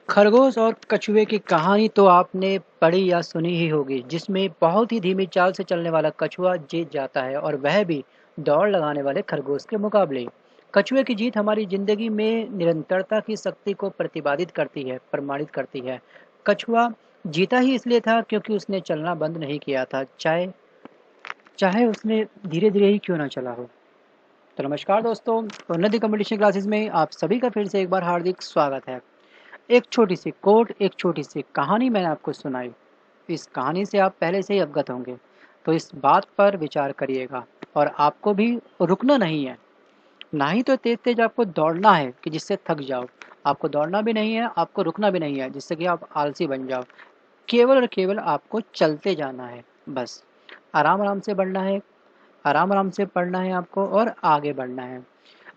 खरगोश और कछुए की कहानी तो आपने पढ़ी या सुनी ही होगी, जिसमें बहुत ही धीमी चाल से चलने वाला कछुआ जीत जाता है और वह भी दौड़ लगाने वाले खरगोश के मुकाबले। कछुए की जीत हमारी जिंदगी में निरंतरता की शक्ति को प्रतिपादित करती है, प्रमाणित करती है। कछुआ जीता ही इसलिए था क्योंकि उसने चलना बंद नहीं किया था, चाहे चाहे उसने धीरे धीरे ही क्यों ना चला हो। तो नमस्कार दोस्तों, उन्नति कंपटीशन क्लासेस में आप सभी का फिर से एक बार हार्दिक स्वागत है। एक छोटी सी कोट, एक छोटी सी कहानी मैंने आपको सुनाई। इस कहानी से आप पहले से ही अवगत होंगे, तो इस बात पर विचार करिएगा और आपको भी रुकना नहीं है। ना ही तो तेज तेज आपको दौड़ना है कि जिससे थक जाओ, आपको दौड़ना भी नहीं है, आपको रुकना भी नहीं है जिससे कि आप आलसी बन जाओ। केवल और केवल आपको चलते जाना है, बस आराम आराम से बढ़ना है, आराम आराम से पढ़ना है आपको और आगे बढ़ना है।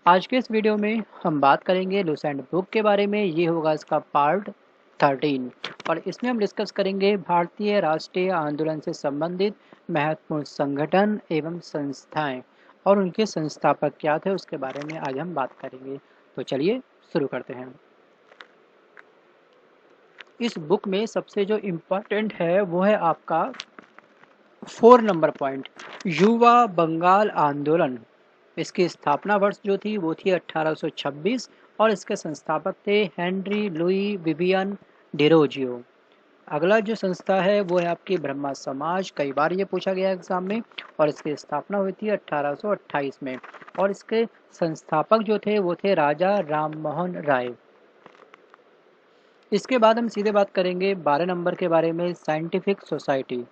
आज के इस वीडियो में हम बात करेंगे लुसेंट बुक के बारे में। ये होगा इसका पार्ट 13 और इसमें हम डिस्कस करेंगे भारतीय राष्ट्रीय आंदोलन से संबंधित महत्वपूर्ण संगठन एवं संस्थाएं और उनके संस्थापक क्या थे उसके बारे में आज हम बात करेंगे। तो चलिए शुरू करते हैं। इस बुक में सबसे जो इम्पोर्टेंट है वो है आपका 4 नंबर पॉइंट, युवा बंगाल आंदोलन। इसकी स्थापना वर्ष जो थी वो थी 1826 और इसके संस्थापक थे हेनरी लुई विवियन डेरोजियो। अगला जो संस्था है वो है आपकी ब्रह्मा समाज, कई बार ये पूछा गया एग्जाम में, और इसकी स्थापना हुई थी 1828 में और इसके संस्थापक जो थे वो थे राजा राम मोहन राय। इसके बाद हम सीधे बात करेंगे 12 नंबर के बारे में, साइंटिफिक सोसाइटी।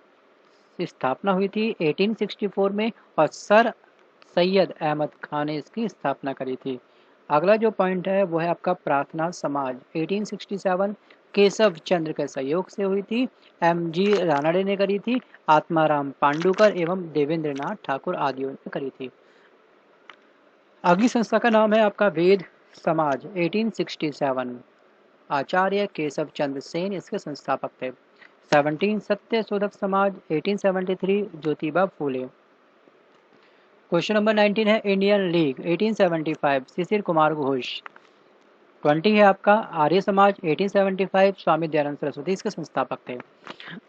स्थापना हुई थी 1864 में और सर सैयद अहमद खान ने इसकी स्थापना करी थी। अगला जो पॉइंट है वो है आपका प्रार्थना समाज, 1867 केशव चंद्र के सहयोग से हुई थी, एम जी रानडे ने करी थी, आत्माराम पांडुकर एवं देवेंद्र नाथ ठाकुर आदियों ने करी थी। अगली संस्था का नाम है आपका वेद समाज, 1867 आचार्य केशव चंद्र सेन इसके संस्थापक थे। 17 सत्य शोधक समाज, 1873 ज्योतिबा फूले। क्वेश्चन नंबर 19 है इंडियन लीग, 1875 शिशिर कुमार घोष। 20 है आपका आर्य समाज, 1875 स्वामी दयानंद सरस्वती इसके संस्थापक थे।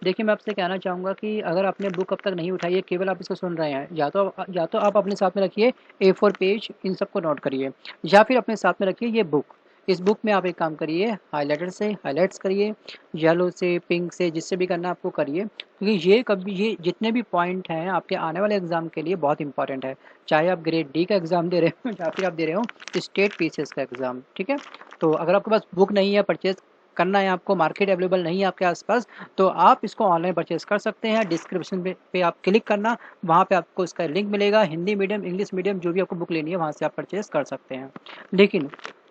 देखिए मैं आपसे कहना चाहूँगा कि अगर आपने बुक अब तक नहीं उठाई है, केवल आप इसको सुन रहे हैं, या तो आप अपने साथ में रखिए A4 पेज, इन सबको नोट करिए, या फिर अपने साथ में रखिए ये बुक। इस बुक में आप एक काम करिए, हाइलाइटर से हाइलाइट्स करिए, येलो से, पिंक से, जिससे भी करना आपको करिए, क्योंकि ये जितने भी पॉइंट हैं आपके आने वाले एग्जाम के लिए बहुत इंपॉर्टेंट है। चाहे आप ग्रेड डी का एग्जाम दे रहे हो या फिर आप दे रहे हो स्टेट पीसीएस का एग्जाम, ठीक है। तो अगर आपके पास बुक नहीं है, परचेज करना है आपको, मार्केट अवेलेबल नहीं है आपके आसपास, तो आप इसको ऑनलाइन परचेज कर सकते हैं। डिस्क्रिप्शन पे आप क्लिक करना, वहाँ पे आपको इसका लिंक मिलेगा। हिंदी मीडियम, इंग्लिश मीडियम, जो भी आपको बुक लेनी है वहाँ से आप परचेज कर सकते हैं। लेकिन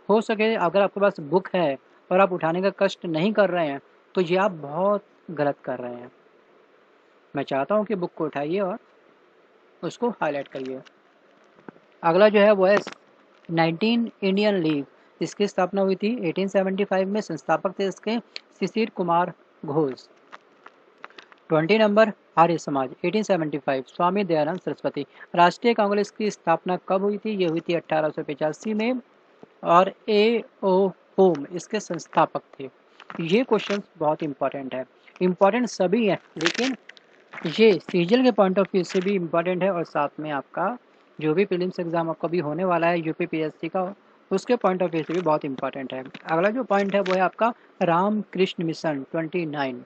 हो सके अगर आपके पास बुक है और आप उठाने का कष्ट नहीं कर रहे हैं, तो ये आप बहुत गलत कर रहे हैं। मैं चाहता हूँ कि बुक को उठाइए और उसको हाईलाइट करिए। अगला जो है वो है 19 इंडियन लीग। इसकी स्थापना हुई थी 1875 में, संस्थापक थे इसके शिशिर कुमार घोष। 20 नंबर आर्य समाज, 1875 स्वामी दयानंद सरस्वती। राष्ट्रीय कांग्रेस की स्थापना कब हुई थी? ये हुई थी 1885 में और ए ओ होम इसके संस्थापक थे। ये क्वेश्चन बहुत इंपॉर्टेंट है, इंपॉर्टेंट सभी है, लेकिन ये सीजीएल के पॉइंट ऑफ व्यू से भी इम्पोर्टेंट है और साथ में आपका जो भी प्रीलिम्स एग्जाम आपका भी होने वाला है यूपीपीएससी का, उसके पॉइंट ऑफ व्यू से भी बहुत इंपॉर्टेंट है। अगला जो पॉइंट है वो है आपका रामकृष्ण मिशन 29,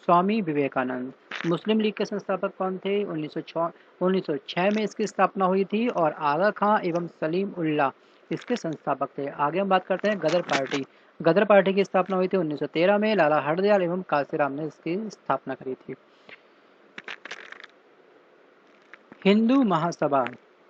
स्वामी विवेकानंद। मुस्लिम लीग के संस्थापक कौन थे? 1906 में इसकी स्थापना हुई थी और आगा खां एवं सलीम उल्लाह इसके संस्थापक थे। आगे हम बात करते हैं गदर पार्टी। गदर पार्टी की स्थापना हुई थी 1913 में, लाला हरदयाल एवं कांसीराम ने इसकी स्थापना करी थी। Hindu Mahasabha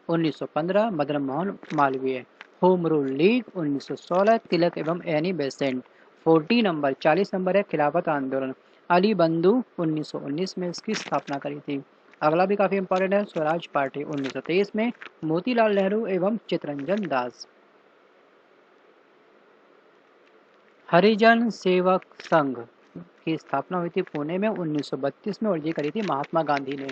1915 Madan Mohan Malviya. Home rule league 1916 तिलक एवं एनी बेसेंट। 40 नंबर 40 नंबर है खिलाफत आंदोलन। अली बंधु 1919 में इसकी स्थापना करी थी। अगला भी काफी इंपॉर्टेंट है स्वराज पार्टी 1923 में, मोतीलाल नेहरू एवं चितरंजन दास। हरिजन सेवक संघ की स्थापना हुई थी पुणे में 1932 में और ये करी थी महात्मा गांधी ने।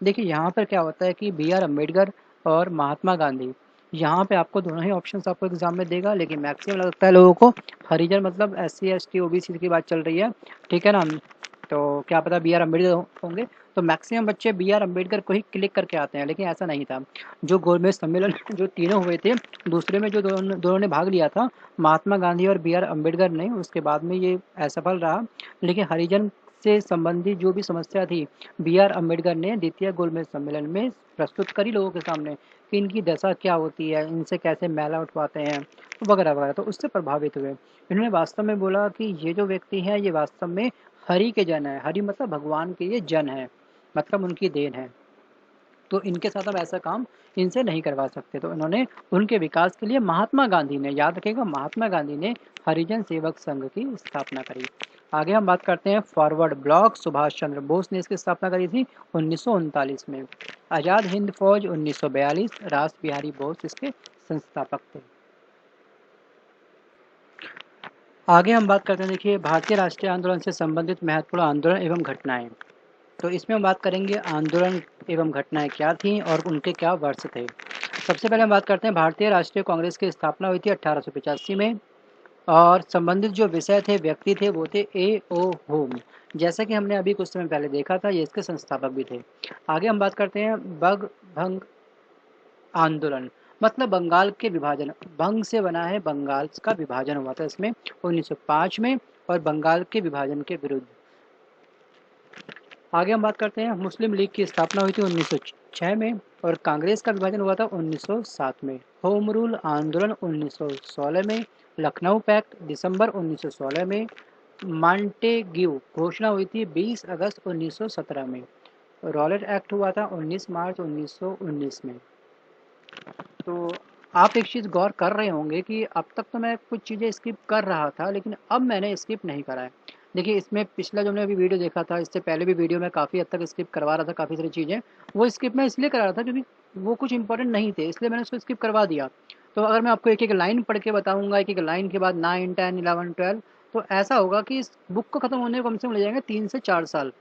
देखिए यहाँ पर क्या होता है कि बी आर अम्बेडकर और महात्मा गांधी यहाँ पे आपको दोनों ही ऑप्शंस आपको एग्जाम में देगा, लेकिन मैक्सिमम लगता है लोगों को हरिजन मतलब SC ST OBC की बात चल रही है, ठीक है ना। तो क्या पता BR अम्बेडकर होंगे, तो मैक्सिमम बच्चे BR अम्बेडकर को ही क्लिक करके आते हैं, लेकिन ऐसा नहीं था। जो गोलमेज सम्मेलन जो तीनों हुए थे, दूसरे में जो दोनों ने भाग लिया था, महात्मा गांधी और BR अम्बेडकर ने, उसके बाद में ये असफल रहा। लेकिन हरिजन से संबंधित जो भी समस्या थी, BR अम्बेडकर ने द्वितीय गोलमेज सम्मेलन में प्रस्तुत करी लोगों के सामने कि इनकी दशा क्या होती है, इनसे कैसे मैला उठवाते हैं, वगैरह वगैरह। तो उससे प्रभावित हुए। इन्होंने वास्तव में बोला कि ये जो व्यक्ति है ये वास्तव में हरि के जन है। हरि मतलब भगवान के ये जन है, मतलब उनकी देन है। तो इनके साथ हम ऐसा काम इनसे नहीं करवा सकते। तो इन्होंने उनके विकास के लिए महात्मा गांधी ने, याद रखेगा, महात्मा गांधी ने हरिजन सेवक संघ की स्थापना करी। आगे हम बात करते हैं फॉरवर्ड ब्लॉक। सुभाष चंद्र बोस ने इसकी स्थापना करी थी 1939 में। आज़ाद हिंद फौज 1942। रास बिहारी बोस इसके संस्थापक थे। आगे हम बात करते हैं, देखिए, भारतीय राष्ट्रीय आंदोलन से संबंधित महत्वपूर्ण आंदोलन एवं घटनाएं। तो इसमें हम बात करेंगे आंदोलन एवं घटनाएं क्या थीं और उनके क्या वर्ष थे। सबसे पहले हम बात करते हैं भारतीय राष्ट्रीय कांग्रेस की स्थापना हुई थी 1885 में, और संबंधित जो विषय थे, व्यक्ति थे, वो थे A.O. होम। जैसा कि हमने अभी कुछ समय पहले देखा था, ये इसके संस्थापक भी थे। आगे हम बात करते हैं बग भंग आंदोलन, मतलब बंगाल के विभाजन। भंग से बना है, बंगाल का विभाजन हुआ था इसमें 1905 में, और बंगाल के विभाजन के विरुद्ध। आगे हम बात करते हैं मुस्लिम लीग की स्थापना हुई थी 1906 में, और कांग्रेस का विभाजन हुआ था 1907 में। होम रूल आंदोलन 1916 में। लखनऊ पैक्ट दिसंबर 1916 में। मांटेग्यू घोषणा हुई थी 20 अगस्त 1917 में। रॉलेट एक्ट हुआ था 19 मार्च 1919 में। तो आप एक चीज़ गौर कर रहे होंगे कि अब तक तो मैं कुछ चीज़ें स्किप कर रहा था, लेकिन अब मैंने स्किप नहीं करा है। देखिए, इसमें पिछला जो हमने अभी वीडियो देखा था, इससे पहले भी वीडियो में काफ़ी हद तक स्किप करवा रहा था काफ़ी सारी चीज़ें। वो स्किप मैं इसलिए करा रहा था क्योंकि वो कुछ इंपॉर्टेंट नहीं थे, इसलिए मैंने उसको स्किप करवा दिया। तो अगर मैं आपको एक एक लाइन पढ़ के बताऊंगा, एक एक लाइन के बाद 9, 10, 11, 12, तो ऐसा होगा कि इस बुक को ख़त्म होने को कम से कम ले जाएंगे 3 से 4 साल,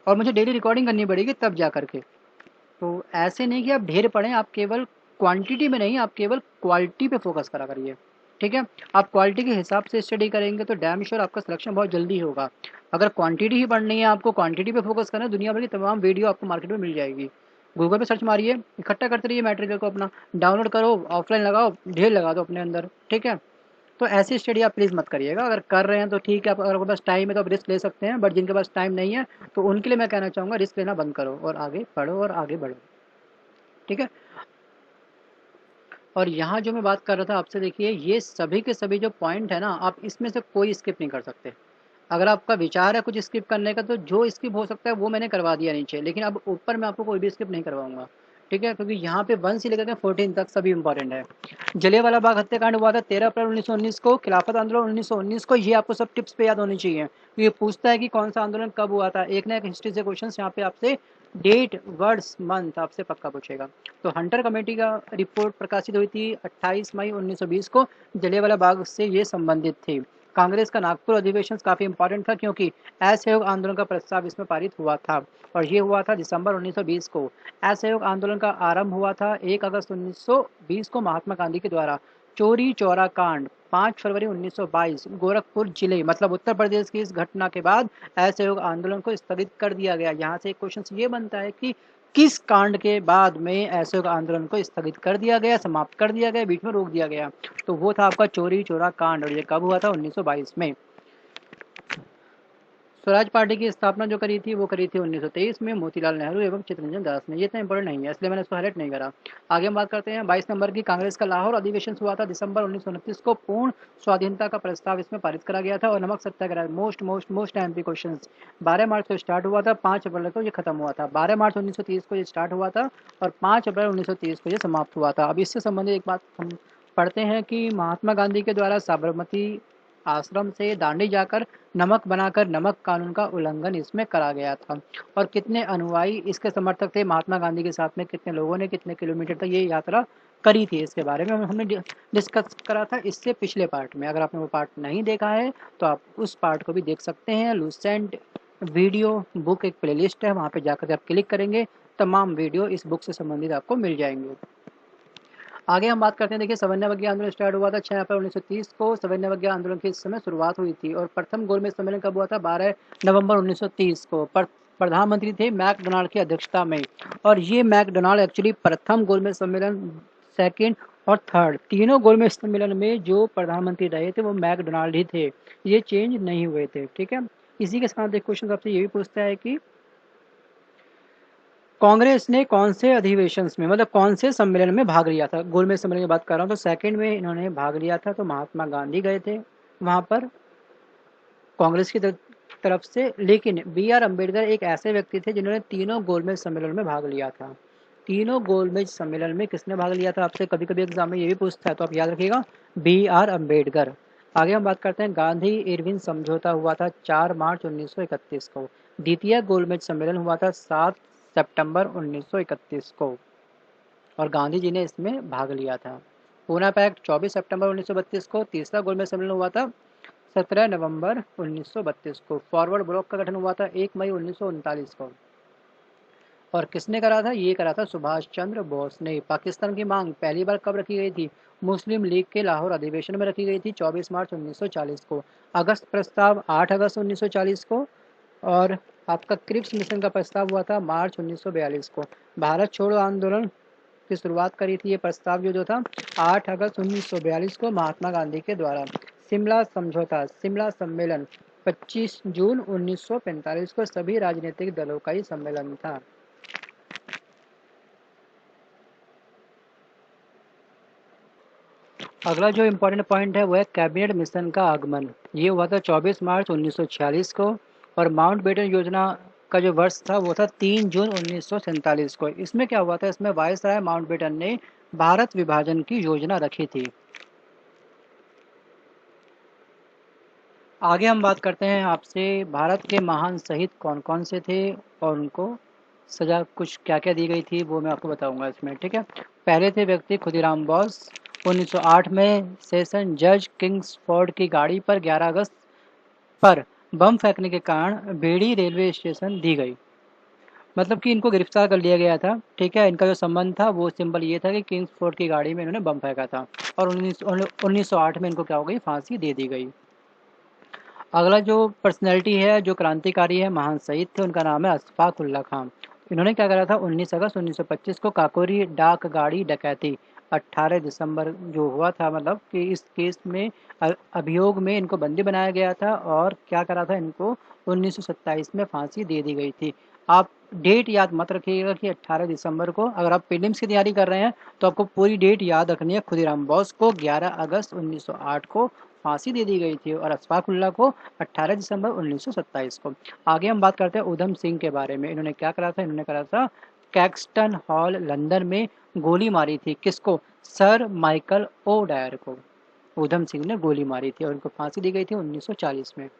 और मुझे डेली रिकॉर्डिंग करनी पड़ेगी तब जा करके। तो ऐसे नहीं कि आप ढेर पढ़ें, आप केवल क्वांटिटी में नहीं, आप केवल क्वालिटी पे फोकस करा करिए, ठीक है। आप क्वालिटी के हिसाब से स्टडी करेंगे तो डैम श्योर आपका सिलेक्शन बहुत जल्दी होगा। अगर क्वांटिटी ही पढ़नी है, आपको क्वांटिटी पे फोकस करना है, दुनिया भर की तमाम वीडियो आपको मार्केट में मिल जाएगी। गूगल पे सर्च मारिए, इकट्ठा करते रहिए मटेरियल को, अपना डाउनलोड करो, ऑफलाइन लगाओ, ढेर लगा दो अपने अंदर, ठीक है। तो ऐसी स्टडी आप प्लीज़ मत करिएगा। अगर कर रहे हैं तो ठीक है, अगर आपके पास टाइम है तो आप रिस्क ले सकते हैं, बट जिनके पास टाइम नहीं है तो उनके लिए मैं कहना चाहूँगा रिस्क लेना बंद करो और आगे पढ़ो और आगे बढ़ो, ठीक है। और यहाँ जो मैं बात कर रहा था आपसे, देखिए, ये सभी के सभी जो पॉइंट है ना, आप इसमें से कोई स्किप नहीं कर सकते। अगर आपका विचार है कुछ स्किप करने का, तो जो स्किप हो सकता है वो मैंने करवा दिया नीचे, लेकिन अब ऊपर मैं आपको कोई भी स्किप नहीं करवाऊंगा, ठीक है, क्योंकि यहाँ पे 1 से लेकर के 14 तक सभी इंपॉर्टेंट है। जलियांवाला बाग हत्याकांड हुआ था 13 अप्रैल 1919 को। खिलाफत आंदोलन 1919 को। ये आपको सब टिप्स पे याद होनी चाहिए। ये पूछता है कि कौन सा आंदोलन कब हुआ था, एक ना एक हिस्ट्री से क्वेश्चन यहाँ पे आपसे डेट, वर्ड्स, मंथ आपसे पक्का पूछेगा। तो हंटर कमेटी का रिपोर्ट प्रकाशित हुई थी 28 मई 1920 को। जलियांवाला बाग से ये संबंधित थी। कांग्रेस का नागपुर अधिवेशन काफ़ी इंपॉर्टेंट था, क्योंकि असहयोग आंदोलन का प्रस्ताव इसमें पारित हुआ था, और ये हुआ था दिसंबर 1920 को। असहयोग आंदोलन का आरंभ हुआ था 1 अगस्त 1920 को महात्मा गांधी के द्वारा। चोरी चौरा कांड 5 फरवरी 1922 गोरखपुर जिले, मतलब उत्तर प्रदेश की इस घटना के बाद असहयोग आंदोलन को स्थगित कर दिया गया। यहाँ से एक क्वेश्चन ये बनता है कि किस कांड के बाद में असहयोग आंदोलन को स्थगित कर दिया गया, समाप्त कर दिया गया, बीच में रोक दिया गया। तो वो था आपका चोरी चौरा कांड, और ये कब हुआ था? 1922 में। स्वराज पार्टी की स्थापना जो करी थी वो करी थी 1923 में मोतीलाल नेहरू एवं चित्तरंजन दास ने। ये इतना इंपॉर्टेंट नहीं है, इसलिए मैंने इसको हाईलाइट नहीं करा। आगे हम बात करते हैं 22 नंबर की। कांग्रेस का लाहौर अधिवेशन हुआ था दिसंबर 1929 को। पूर्ण स्वाधीनता का प्रस्ताव इसमें पारित करा गया था। और Namak Satyagraha, most most most MP question, 12 मार्च को स्टार्ट हुआ था, 5 अप्रैल को ये खत्म हुआ था। 12 मार्च 1930 को ये स्टार्ट हुआ था और 5 अप्रैल 1930 को ये समाप्त हुआ था। अब इससे संबंधित एक बात हम पढ़ते हैं कि महात्मा गांधी के द्वारा साबरमती आश्रम से दांडी जाकर नमक बनाकर नमक कानून का उल्लंघन इसमें करा गया था। और कितने अनुयायी इसके समर्थक थे महात्मा गांधी के साथ में, कितने लोगों ने कितने किलोमीटर तक ये यात्रा करी थी, इसके बारे में हमने डिस्कस करा था इससे पिछले पार्ट में। अगर आपने वो पार्ट नहीं देखा है तो आप उस पार्ट को भी देख सकते हैं। लूसेंट वीडियो बुक एक प्लेलिस्ट है, वहाँ पे जाकर आप क्लिक करेंगे, तमाम वीडियो इस बुक से संबंधित आपको मिल जाएंगे। आगे हम बात करते हैं, देखिए सवर्णवज्ञ आंदोलन स्टार्ट हुआ था 6 अप्रैल 1930 को। सवर्णवज्ञ आंदोलन की इस समय शुरुआत हुई थी और प्रथम गोलमेज सम्मेलन कब हुआ था? 12 नवंबर 1930 को। प्रधानमंत्री थे मैकडोनाल्ड की अध्यक्षता में, और ये मैकडोनाल्ड एक्चुअली प्रथम गोलमेज सम्मेलन, सेकंड और थर्ड तीनों गोलमेज सम्मेलन में जो प्रधानमंत्री रहे थे वो मैकडोनाल्ड ही थे, ये चेंज नहीं हुए थे। ठीक है, इसी के साथ एक क्वेश्चन आपसे ये भी पूछता है कि कांग्रेस ने कौन से अधिवेशन में, मतलब कौन से सम्मेलन में भाग लिया था? गोलमेज सम्मेलन की बात कर रहा हूँ, तो सेकंड में इन्होंने भाग लिया था, तो महात्मा गांधी गए थे वहां पर कांग्रेस की तरफ से। लेकिन बी आर अम्बेडकर एक ऐसे व्यक्ति थे जिन्होंने तीनों गोलमेज सम्मेलन में भाग लिया था। तीनों गोलमेज सम्मेलन में किसने भाग लिया था? आपसे कभी कभी एग्जाम में ये भी पूछता है, तो आप याद रखिएगा, बी आर अम्बेडकर। आगे हम बात करते हैं, गांधी इरविन समझौता हुआ था 4 मार्च 1931 को। द्वितीय गोलमेज सम्मेलन हुआ था 7 सितंबर 1931 को, और गांधी जी ने इसमें भाग लिया था। पूना पैक्ट 24 सितंबर 1932 को। तीसरा गोलमेज सम्मेलन हुआ था 17 नवंबर 1932 को। फॉरवर्ड ब्लॉक का गठन हुआ था 1 मई 1939 को, और किसने करा था? ये करा था सुभाष चंद्र बोस ने। पाकिस्तान की मांग पहली बार कब रखी गई थी? मुस्लिम लीग के लाहौर अधिवेशन में रखी गई थी 24 मार्च 1940 को। अगस्त प्रस्ताव 8 अगस्त 1940 को, और आपका क्रिप्स मिशन का प्रस्ताव हुआ था मार्च 1942 को। भारत छोड़ो आंदोलन की शुरुआत करी थी, ये प्रस्ताव जो था 8 अगस्त 1942 को महात्मा गांधी के द्वारा। शिमला समझौता, शिमला सम्मेलन 25 जून 1945 को सभी राजनीतिक दलों का ही सम्मेलन था। अगला जो इम्पोर्टेंट पॉइंट है वो है कैबिनेट मिशन का आगमन। ये हुआ था 24 मार्च 1946 को, और माउंट बेटन योजना का जो वर्ष था वो था 3 जून 1947 को। इसमें क्या हुआ था? इसमें वायसराय माउंट बेटन ने भारत विभाजन की योजना रखी थी। आगे हम बात करते हैं आपसे, भारत के महान शहीद कौन कौन से थे और उनको सजा कुछ क्या क्या दी गई थी वो मैं आपको बताऊंगा इसमें। ठीक है, पहले थे व्यक्ति खुदीराम बोस। 1908 में सेशन जज किंग्सफोर्ड की गाड़ी पर 11 अगस्त पर बम फेंकने के कारण बेड़ी रेलवे स्टेशन दी गई, मतलब कि इनको गिरफ्तार कर लिया गया था। ठीक है, इनका जो संबंध था वो सिंपल ये था कि किंग्सफोर्ड की गाड़ी में इन्होंने बम फेंका था, और 1908 में इनको क्या हो गई? फांसी दे दी गई। अगला जो पर्सनैलिटी है, जो क्रांतिकारी है, महान शहीद थे, उनका नाम है अशफाक उल्ला खां। इन्होंने क्या करा था? 19 अगस्त 1925 को काकोरी डाक गाड़ी डकैती 18 दिसंबर जो हुआ था, मतलब कि इस केस में अभियोग में इनको बंदी बनाया गया था, और क्या करा था? इनको 1927 में फांसी दे दी गई थी। आप डेट याद मत रखिएगा कि 18 दिसंबर को। अगर आप प्रीलिम्स की तैयारी कर रहे हैं तो आपको पूरी डेट याद रखनी है। खुदीराम बोस को 11 अगस्त 1908 को फांसी दे दी गई थी, और अशफाक उल्ला को 18 दिसंबर 1927 को। आगे हम बात करते हैं उधम सिंह के बारे में। इन्होंने क्या करा था? इन्होंने करा था कैक्सटन हॉल लंदन में गोली मारी थी। किसको? सर माइकल ओडायर को उधम सिंह ने गोली मारी थी, और उनको फांसी दी गई थी 1940 में।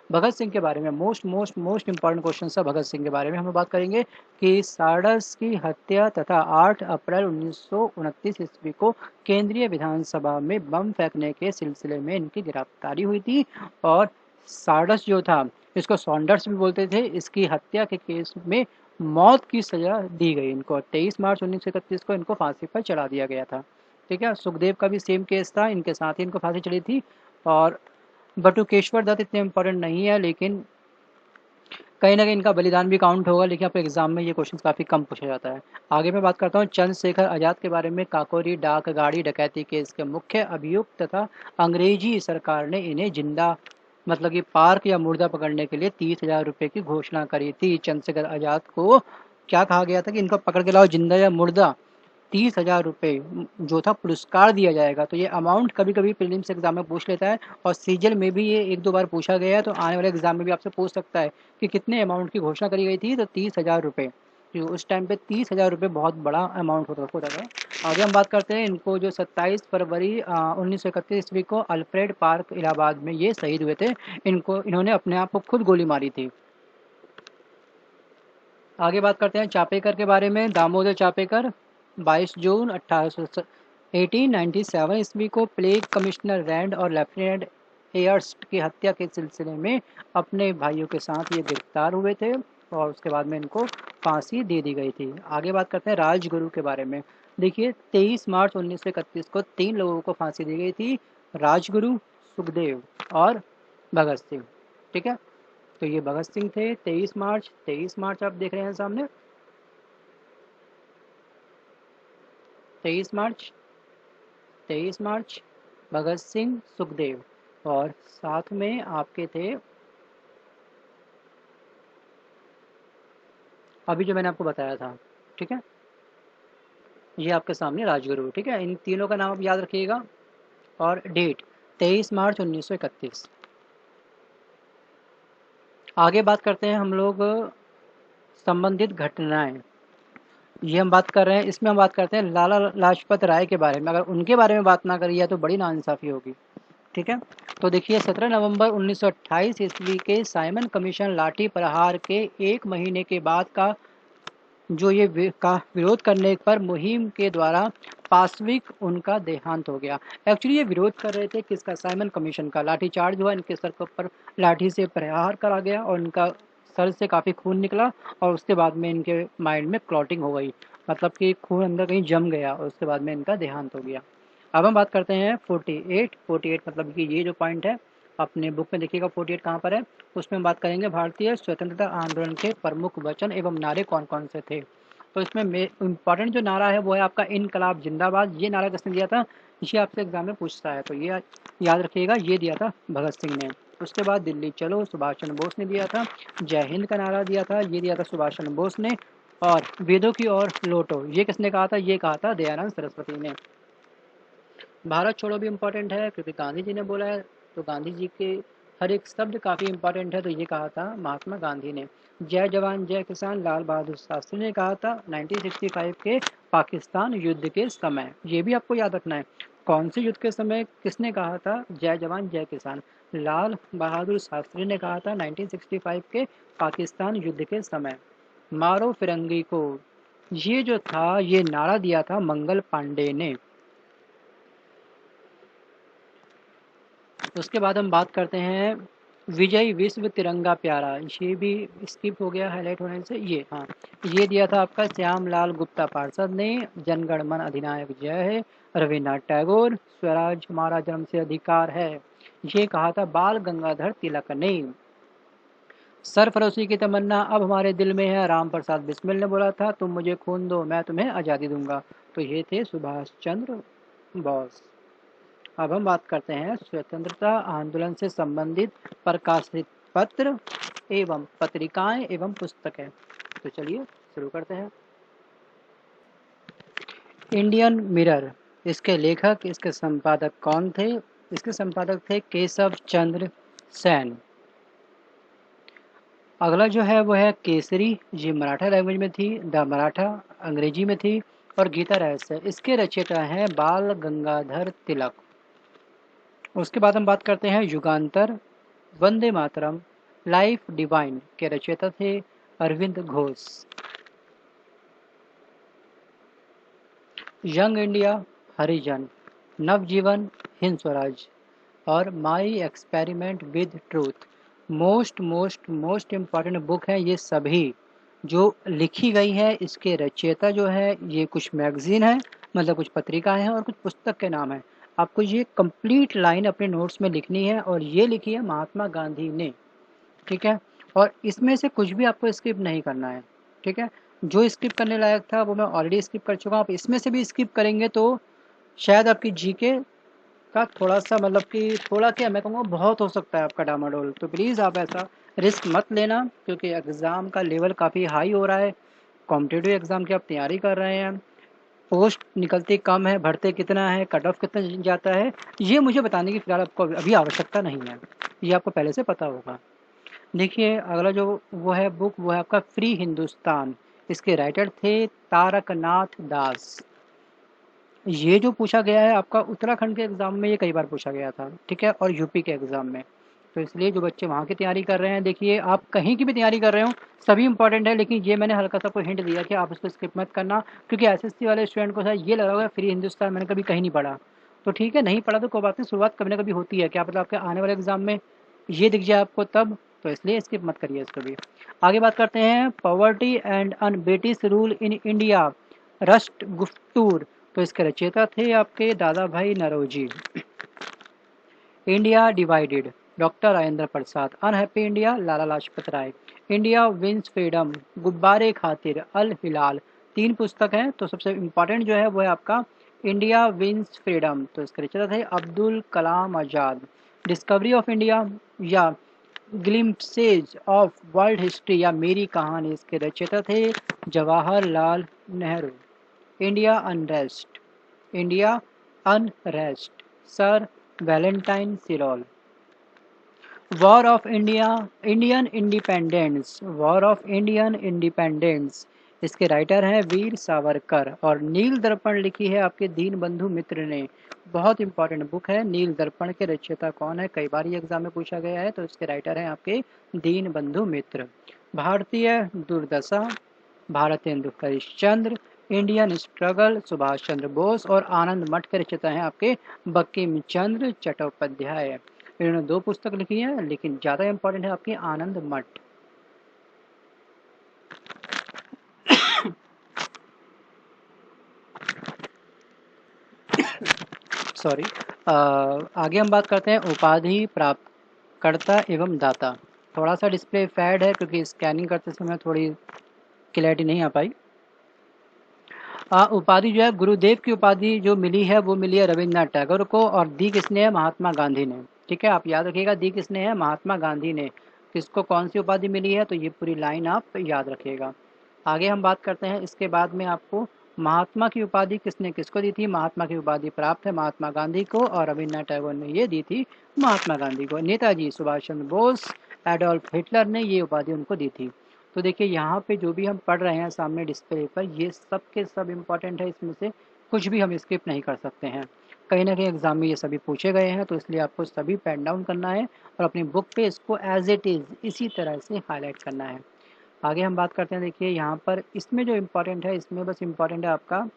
भगत सिंह के बारे में most most most important question है। भगत सिंह के बारे में हम बात करेंगे कि सारस की हत्या तथा 8 अप्रैल 1929 ईस्वी को केंद्रीय विधानसभा में बम फेंकने के सिलसिले में इनकी गिरफ्तारी हुई थी, और सारस जो था, इसको सॉन्डर्स भी बोलते थे, इसकी हत्या के केस में मौत की सजा दी गई इनको। 23 मार्च 1931 को इनको फांसी पर चढ़ा दिया गया था। ठीक है, सुखदेव का भी सेम केस था, इनके साथ ही इनको फांसी चढ़ी थी। और बटुकेश्वर दत्त इतने इंपॉर्टेंट नहीं है, लेकिन कहीं ना कहीं इनका बलिदान भी काउंट होगा, लेकिन आपके एग्जाम में ये क्वेश्चन काफ़ी कम पूछा जाता है। आगे मैं बात करता हूँ चंद्रशेखर आज़ाद के बारे में। काकोरी डाक गाड़ी डकैती केस के मुख्य अभियुक्त तथा अंग्रेजी सरकार ने इन्हें जिंदा, मतलब कि पार्क या मुर्दा पकड़ने के लिए 30,000 रुपये की घोषणा करी थी। चंद्रशेखर आज़ाद को क्या कहा गया था कि इनको पकड़ के लाओ, जिंदा या मुर्दा, 30,000 रुपये जो था पुरस्कार दिया जाएगा। तो ये अमाउंट कभी कभी प्रीलिम्स एग्जाम में पूछ लेता है, और सीजल में भी ये 1-2 बार पूछा गया है, तो आने वाले एग्जाम में भी आपसे पूछ सकता है कि कितने अमाउंट की घोषणा करी गई थी, तो 30,000 रुपये। तो उस टाइम पे 30,000 रुपये बहुत बड़ा अमाउंट होता था। आगे हम बात करते हैं, इनको जो 27 फरवरी 1931 ईस्वी को अल्फ्रेड पार्क इलाहाबाद में ये शहीद हुए थे। इन्होंने अपने आप को खुद गोली मारी थी। आगे बात करते हैं चापेकर के बारे में। दामोदर चापेकर 22 जून 1897 ईस्वी को प्लेग कमिश्नर रैंड और लेफ्टिनेंट एयर्स्ट की हत्या के सिलसिले में अपने भाइयों के साथ ये गिरफ्तार हुए थे, और उसके बाद में इनको फांसी दे दी गई थी। आगे बात करते हैं राजगुरु के बारे में। देखिए 23 मार्च 1931 को 3 लोगों को फांसी दी गई थी, राजगुरु, सुखदेव और भगत सिंह। ठीक है, तो ये भगत सिंह थे। 23 मार्च आप देख रहे हैं सामने, 23 मार्च, 23 मार्च भगत सिंह, सुखदेव, और साथ में आपके थे अभी जो मैंने आपको बताया था। ठीक है, ये आपके सामने राजगुरु। ठीक है, इन तीनों का नाम आप याद रखिएगा और डेट 23 मार्च 1931। आगे बात करते हैं हम लोग संबंधित घटनाएं। ये हम बात कर रहे हैं, इसमें हम बात करते हैं लाला लाजपत राय के बारे में। अगर उनके बारे में बात ना करिए तो बड़ी नाइंसाफ़ी होगी। ठीक है, तो देखिए 17 नवंबर 1928 ईस्वी के साइमन कमीशन लाठी प्रहार के 1 महीने के बाद का जो ये का विरोध करने पर मुहिम के द्वारा पाशविक उनका देहांत हो गया। एक्चुअली ये विरोध कर रहे थे किसका? साइमन कमीशन का। लाठीचार्ज हुआ, इनके सर के ऊपर लाठी से प्रहार करा गया और इनका सर से काफ़ी खून निकला और उसके बाद में इनके माइंड में क्लॉटिंग हो गई, मतलब कि खून अंदर कहीं जम गया और उसके बाद में इनका देहांत हो गया। अब हम बात करते हैं 48 मतलब कि ये जो पॉइंट है अपने बुक में देखिएगा 48 कहाँ पर है, उसमें हम बात करेंगे भारतीय स्वतंत्रता आंदोलन के प्रमुख वचन एवं नारे कौन कौन से थे। तो इसमें इम्पॉर्टेंट जो नारा है वो है आपका इनकलाब जिंदाबाद। ये नारा किसने दिया था? ये आपसे एग्जाम में पूछता है, तो ये याद रखिएगा, ये दिया था भगत सिंह ने। उसके बाद दिल्ली चलो सुभाष चंद्र बोस ने दिया था। जय हिंद का नारा दिया था, ये दिया था सुभाष चंद्र बोस ने। और वेदों की ओर लौटो, ये किसने कहा था? ये कहा था दयानंद सरस्वती ने। भारत छोड़ो भी इम्पोर्टेंट है क्योंकि गांधी जी ने बोला है, तो गांधी जी के हर एक शब्द काफ़ी इम्पोर्टेंट है, तो ये कहा था महात्मा गांधी ने। जय जवान जय किसान लाल बहादुर शास्त्री ने कहा था 1965 के पाकिस्तान युद्ध के समय। ये भी आपको याद रखना है, कौन से युद्ध के समय किसने कहा था जय जवान जय किसान? लाल बहादुर शास्त्री ने कहा था 1965 के पाकिस्तान युद्ध के समय। मारो फिरंगी को, ये जो था ये नारा दिया था मंगल पांडे ने। उसके बाद हम बात करते हैं विजय विश्व तिरंगा प्यारा। ये भी स्किप हो गया हाईलाइट होने से। ये हाँ, ये दिया था आपका श्यामलाल गुप्ता पार्षद ने। जनगण मन अधिनायक जय है, रविन्द्रनाथ टैगोर। स्वराज हमारा जन्म से अधिकार है, ये कहा था बाल गंगाधर तिलक ने। सरफरोशी की तमन्ना अब हमारे दिल में है, राम प्रसाद बिस्मिल ने बोला था। तुम मुझे खून दो मैं तुम्हें आज़ादी दूंगा, तो ये थे सुभाष चंद्र बोस। अब हम बात करते हैं स्वतंत्रता आंदोलन से संबंधित प्रकाशित पत्र एवं पत्रिकाएं एवं पुस्तकें। तो चलिए शुरू करते हैं। इंडियन मिरर, इसके लेखक, इसके संपादक कौन थे? इसके संपादक थे केशव चंद्र सेन। अगला जो है वो है केसरी, ये मराठा लैंग्वेज में थी, द मराठा अंग्रेजी में थी, और गीता रहस्य इसके रचयिता हैं बाल गंगाधर तिलक। उसके बाद हम बात करते हैं युगांतर, वंदे मातरम, लाइफ डिवाइन के रचयिता थे अरविंद घोष। यंग इंडिया, हरिजन, नवजीवन, हिंद स्वराज और my experiment with truth. Most most most important book है ये सभी जो लिखी गई है। इसके रचयिता जो है ये कुछ मैगजीन है, मतलब कुछ पत्रिकाएं हैं और कुछ पुस्तक के नाम है। आपको ये कंप्लीट लाइन अपने नोट्स में लिखनी है और ये लिखी है महात्मा गांधी ने। ठीक है, और इसमें से कुछ भी आपको स्किप नहीं करना है। ठीक है, जो स्किप करने लायक था वो मैं ऑलरेडी स्किप कर चुका हूँ। आप इसमें से भी स्किप करेंगे तो शायद आपकी जीके का थोड़ा सा, मतलब कि थोड़ा क्या मैं कहूँगा बहुत हो सकता है आपका डामाडोल। तो प्लीज़ आप ऐसा रिस्क मत लेना क्योंकि एग्ज़ाम का लेवल काफ़ी हाई हो रहा है। कॉम्पिटिटिव एग्ज़ाम की आप तैयारी कर रहे हैं, पोस्ट निकलती कम है, भरते कितना है, कट ऑफ कितना जाता है, ये मुझे बताने की फ़िलहाल आपको अभी आवश्यकता नहीं है, ये आपको पहले से पता होगा। देखिए अगला जो वो है बुक वो है आपका फ्री हिंदुस्तान। इसके राइटर थे तारकनाथ दास। ये जो पूछा गया है आपका उत्तराखंड के एग्ज़ाम में, ये कई बार पूछा गया था। ठीक है, और यूपी के एग्ज़ाम में, तो इसलिए जो बच्चे वहाँ की तैयारी कर रहे हैं, देखिए आप कहीं की भी तैयारी कर रहे हो सभी इंपॉर्टेंट है, लेकिन ये मैंने हल्का सा कोई हिंट दिया कि आप उसको स्किप मत करना क्योंकि एसएससी वाले स्टूडेंट को शायद ये लगा होगा फ्री हिंदुस्तान मैंने कभी कहीं नहीं पढ़ा। तो ठीक है, नहीं पढ़ा तो कोई बात नहीं, शुरुआत कभी ना कभी होती है, क्या पता आपके आने वाले एग्जाम में ये दिख जाए आपको तब, तो इसलिए स्किप मत करिए इसको भी। आगे बात करते हैं poverty and un British rule in India. Rast Goftar, तो इसके रचयिता थे आपके Dadabhai Naoroji. India divided, doctor Rajendra Prasad. Unhappy India, Lala Lajpat Rai. India wins freedom, गुब्बारे खातिर, अल हिलाल। 3 पुस्तक हैं, तो सबसे इम्पोर्टेंट जो है वो है आपका इंडिया विंस फ्रीडम, तो इसके रचयिता थे Abdul Kalam Azad. Discovery of India या ग्लिम्पसेज ऑफ वर्ल्ड हिस्ट्री या मेरी कहानी, इसके रचयिता थे Jawaharlal Nehru. India unrest, India unrest, sir Valentine सिरोल। War of India, Indian independence, war of Indian independence, इसके राइटर हैं वीर सावरकर। और नील दर्पण लिखी है आपके दीन बंधु मित्र ने, बहुत इंपॉर्टेंट बुक है। नील दर्पण के रचयिता कौन है, कई बार ये एग्जाम में पूछा गया है, तो इसके राइटर हैं आपके दीन बंधु मित्र। भारतीय दुर्दशा, भारतेंदु हरिश्चंद्र। Indian struggle, Subhash Chandra Bose. और आनंद मठ के रचयिता हैं आपके बंकिम चंद्र चट्टोपाध्याय। इन्होंने 2 पुस्तक लिखी है, लेकिन ज़्यादा इंपॉर्टेंट है आपकी आनंद मठ। सॉरी। आगे हम बात करते हैं उपाधि प्राप्तकर्ता एवं दाता। थोड़ा सा डिस्प्ले फैड है क्योंकि स्कैनिंग करते समय थोड़ी क्लैरिटी नहीं आ पाई। उपाधि जो है, गुरुदेव की उपाधि जो मिली है वो मिली है रविन्द्रनाथ टैगोर को, और दी किसने है, महात्मा गांधी ने। ठीक है, आप याद रखिएगा, दी किसने है, महात्मा गांधी ने। किसको कौन सी उपाधि मिली है, तो ये पूरी लाइन आप याद रखिएगा। आगे हम बात करते हैं, इसके बाद में आपको महात्मा की उपाधि किसने किसको दी थी। महात्मा की उपाधि प्राप्त है महात्मा गांधी को, और रविन्द्रनाथ टैगोर ने ये दी थी महात्मा गांधी को। नेताजी सुभाष चंद्र बोस, एडोल्फ हिटलर ने ये उपाधि उनको दी थी। तो देखिए यहाँ पे जो भी हम पढ़ रहे हैं सामने डिस्प्ले पर, ये सब के सब इम्पॉर्टेंट है, इसमें से कुछ भी हम स्किप नहीं कर सकते हैं। कहीं ना कहीं एग्जाम में ये सभी पूछे गए हैं, तो इसलिए आपको सभी पेन डाउन करना है और अपनी बुक पे इसको एज इट इज़ इसी तरह से हाईलाइट करना है। आगे हम बात करते हैं, देखिए यहाँ पर इसमें जो इम्पोर्टेंट है, इसमें बस इम्पोर्टेंट है आपका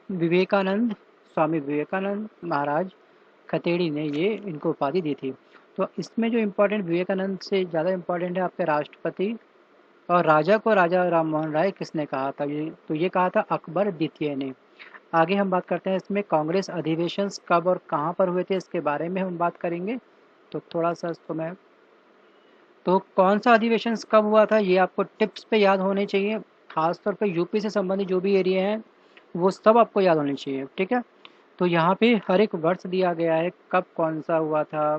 विवेकानंद, स्वामी विवेकानंद महाराज खतेड़ी ने ये इनको उपाधि दी थी। तो इसमें जो इम्पोर्टेंट विवेकानंद से ज़्यादा इम्पोर्टेंट है आपके राष्ट्रपति और राजा को राजा राम मोहन राय किसने कहा था, ये तो ये कहा था अकबर द्वितीय ने। आगे हम बात करते हैं, इसमें कांग्रेस अधिवेशन कब और कहाँ पर हुए थे, इसके बारे में हम बात करेंगे। तो थोड़ा सा इसको मैं, तो कौन सा अधिवेशन कब हुआ था ये आपको टिप्स पे याद होने चाहिए, खासतौर पे यूपी से संबंधित जो भी एरिया हैं वो सब आपको याद होने चाहिए। ठीक है, तो यहाँ पे हर एक वर्ष दिया गया है कब कौन सा हुआ था।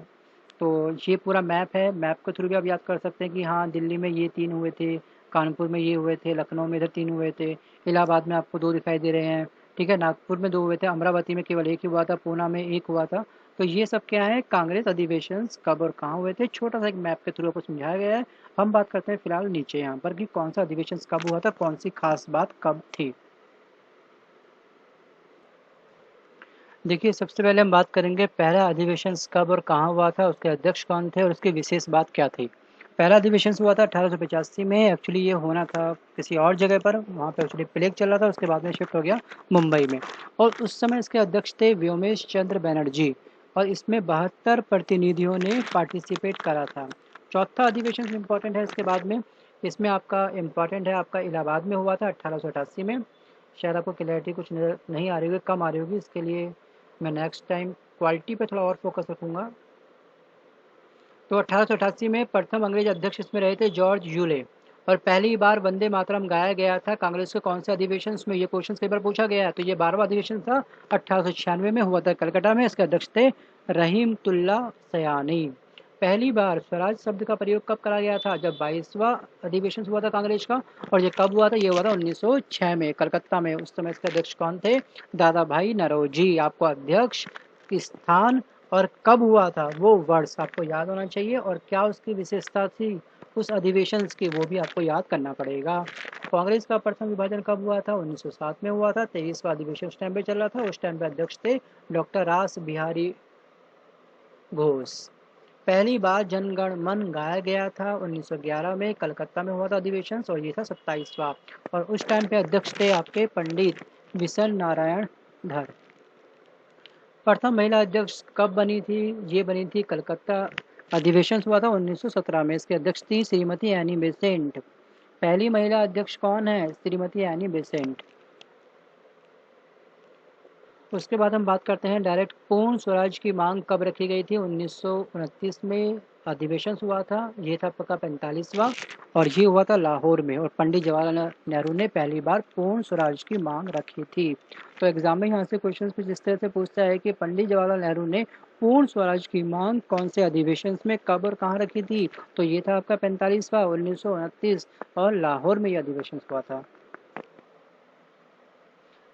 तो ये पूरा मैप है, मैप के थ्रू भी आप याद कर सकते हैं कि हाँ दिल्ली में ये 3 हुए थे, कानपुर में ये हुए थे, लखनऊ में इधर 3 हुए थे, इलाहाबाद में आपको 2 दिखाई दे रहे हैं। ठीक है, नागपुर में 2 हुए थे, अमरावती में केवल 1 ही हुआ था, पूना में 1 हुआ था। तो ये सब क्या है, कांग्रेस अधिवेशन कब और कहाँ हुए थे, छोटा सा एक मैप के थ्रू आपको समझाया गया है। हम बात करते हैं फिलहाल नीचे यहाँ पर कि कौन सा अधिवेशन कब हुआ था, कौन सी खास बात कब थी। देखिए सबसे पहले हम बात करेंगे पहला अधिवेशन कब और कहाँ हुआ था, उसके अध्यक्ष कौन थे और उसकी विशेष बात क्या थी। पहला अधिवेशन हुआ था 1885 में। एक्चुअली ये होना था किसी और जगह पर, वहाँ पे एक्चुअली प्लेग चल रहा था, उसके बाद में शिफ्ट हो गया मुंबई में। और उस समय इसके अध्यक्ष थे व्योमेश चंद्र बनर्जी, और इसमें 72 प्रतिनिधियों ने पार्टिसिपेट करा था। चौथा अधिवेशन इम्पोर्टेंट है इसके बाद में, इसमें आपका इम्पोर्टेंट है आपका इलाहाबाद में हुआ था 1888 में। शायद आपको क्लैरिटी कुछ नज़र नहीं आ रही होगी, कम आ रही होगी, इसके लिए मैं नेक्स्ट टाइम क्वालिटी पे थोड़ा और फोकस रखूँगा। तो 1888 में प्रथम अंग्रेज अध्यक्ष इसमें रहे थे जॉर्ज यूले, और पहली बार वंदे मातरम गाया गया था कांग्रेस के कौन से अधिवेशन में, ये क्वेश्चन कई बार पूछा गया है। तो ये 12वां अधिवेशन था, 1896 में हुआ था कलकत्ता में। इसके अध्यक्ष थे रहीमतुल्ला सयानी। पहली बार स्वराज शब्द का प्रयोग कब करा गया था, जब 22वां अधिवेशन हुआ था कांग्रेस का। और ये कब हुआ था, ये हुआ था 1906 में कलकत्ता में। उस समय इसके अध्यक्ष कौन थे, दादा भाई नरोजी। आपको अध्यक्ष, स्थान और कब हुआ था वो वर्ष आपको याद होना चाहिए, और क्या उसकी विशेषता थी उस अधिवेशन की वो भी आपको याद करना पड़ेगा। कांग्रेस का प्रथम विभाजन कब हुआ था, 1907 में हुआ था। 23वां अधिवेशन उस टाइम पे चल रहा था, उस टाइम पे अध्यक्ष थे डॉक्टर रास बिहारी घोष। पहली बार जनगण मन गाया गया था 1911 में, कलकत्ता में हुआ था अधिवेशन, और ये था 27वां। और उस टाइम पे अध्यक्ष थे आपके पंडित विशन नारायण धर। प्रथम महिला अध्यक्ष कब बनी थी, ये बनी थी कलकत्ता अधिवेशन हुआ था 1917 में। इसके अध्यक्ष थी श्रीमती एनी बेसेंट। पहली महिला अध्यक्ष कौन है, श्रीमती एनी बेसेंट। उसके बाद हम बात करते हैं डायरेक्ट पूर्ण स्वराज की मांग कब रखी गई थी। 1929 में अधिवेशन हुआ था, ये था आपका 45वां, और ये हुआ था लाहौर में, और पंडित जवाहरलाल नेहरू ने पहली बार पूर्ण स्वराज की मांग रखी थी। तो एग्जाम में यहाँ से क्वेश्चन कुछ इस तरह से पूछता है कि पंडित जवाहरलाल नेहरू ने पूर्ण स्वराज की मांग कौन से अधिवेशन में कब और कहाँ रखी थी। तो ये था आपका 45वां, 1929, और लाहौर में ये अधिवेशन हुआ था।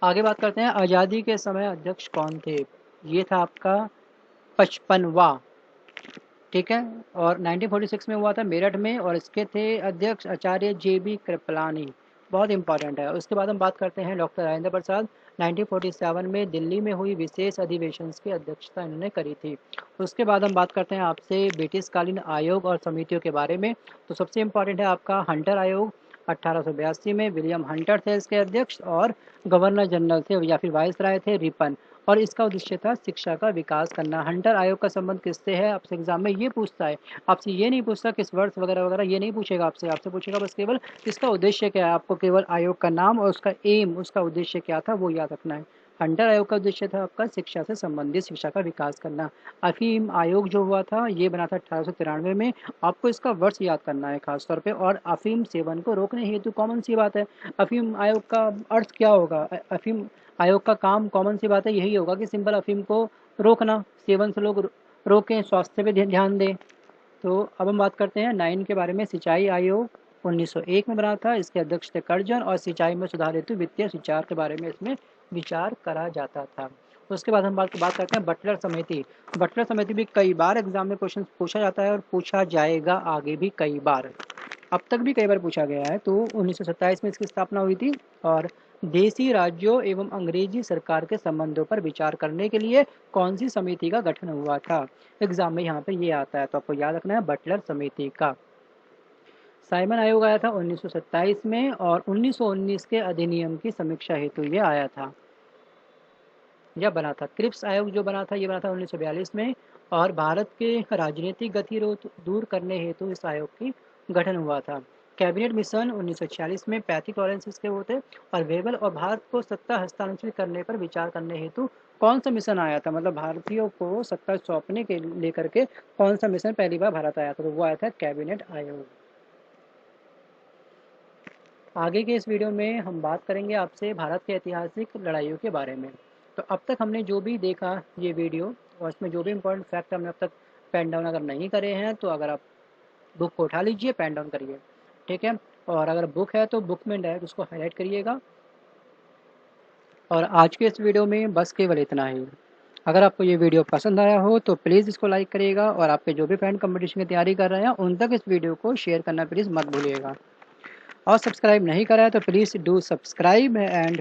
आगे बात करते हैं आज़ादी के समय अध्यक्ष कौन थे। ये था आपका 55वां, ठीक है, और 1946 में हुआ था मेरठ में, और इसके थे अध्यक्ष आचार्य JB कृपलानी, बहुत इंपॉर्टेंट है। उसके बाद हम बात करते हैं डॉक्टर राजेंद्र प्रसाद, 1947 में दिल्ली में हुई विशेष अधिवेशन की अध्यक्षता इन्होंने करी थी। उसके बाद हम बात करते हैं आपसे ब्रिटिशकालीन आयोग और समितियों के बारे में। तो सबसे इम्पॉर्टेंट है आपका हंटर आयोग, 1882 में विलियम हंटर थे इसके अध्यक्ष, और गवर्नर जनरल थे या फिर वाइस राय थे रिपन, और इसका उद्देश्य था शिक्षा का विकास करना। हंटर आयोग का संबंध किससे है, आपसे एग्जाम में ये पूछता है। आपसे ये नहीं पूछता किस वर्ष वगैरह वगैरह, ये नहीं पूछेगा आपसे, आपसे पूछेगा बस केवल इसका उद्देश्य क्या है। आपको केवल आयोग का नाम और उसका एम, उसका उद्देश्य क्या था, वो याद रखना है। हंटर आयोग का उद्देश्य था आपका शिक्षा से संबंधित, शिक्षा का विकास करना। अफीम आयोग जो हुआ था ये बना था 1893 में। आपको इसका वर्ष याद करना है खासतौर पे, और अफीम सेवन को रोकने हेतु, कॉमन सी बात है, अफीम आयोग का अर्थ क्या होगा। अफीम आयोग का काम, कॉमन सी बात है, यही होगा कि सिंपल अफीम को रोकना, सेवन से लोग रोकें, स्वास्थ्य पे ध्यान दें। तो अब हम बात करते हैं 9 के बारे में। सिंचाई आयोग 1901 में बना था, इसके अध्यक्ष थे कर्जन, और सिंचाई में सुधार हेतु वित्तीय सुचार के बारे में इसमें विचार करा जाता था। उसके बाद हम बात करते हैं बटलर समिति। बटलर समिति भी कई बार एग्जाम में क्वेश्चन पूछा जाता है और पूछा जाएगा आगे भी कई बार, अब तक भी कई बार पूछा गया है। तो 1927 में इसकी स्थापना हुई थी, और देसी राज्यों एवं अंग्रेजी सरकार के संबंधों पर विचार करने के लिए कौन सी समिति का गठन हुआ था। एग्जाम में यहाँ पे ये आता है, तो आपको याद रखना है बटलर समिति का। साइमन आयोग आया था 1927 में, और 1919 के अधिनियम की समीक्षा हेतु ये आया था या बना था। क्रिप्स आयोग जो बना था ये बना था 1942 में, और भारत के राजनीतिक गतिरोध दूर करने हेतु इस आयोग की गठन हुआ था। कैबिनेट मिशन 1946 में 35 टॉलरेंसेस के होते, और वेबल और भारत को सत्ता हस्तांतरित करने पर विचार करने हेतु कौन सा मिशन आया था, मतलब भारतीयों को सत्ता सौंपने के लेकर के कौन सा मिशन पहली बार भारत आया था, तो वो आया था कैबिनेट आयोग। आगे के इस वीडियो में हम बात करेंगे आपसे भारत के ऐतिहासिक लड़ाइयों के बारे में। तो अब तक हमने जो भी देखा ये वीडियो, और इसमें जो भी इम्पोर्टेंट फैक्ट हमने अब तक पेन डाउन अगर नहीं करे हैं, तो अगर आप बुक को उठा लीजिए, पेन डाउन करिए, ठीक है। और अगर बुक है तो बुक में डायरेक्ट उसको हाईलाइट करिएगा। और आज के इस वीडियो में बस केवल इतना ही। अगर आपको ये वीडियो पसंद आया हो तो प्लीज़ इसको लाइक करिएगा, और आपके जो भी फ्रेंड कंपटीशन की तैयारी कर रहे हैं उन तक इस वीडियो को शेयर करना प्लीज़ मत भूलिएगा। और सब्सक्राइब नहीं करा है तो प्लीज़ डू सब्सक्राइब एंड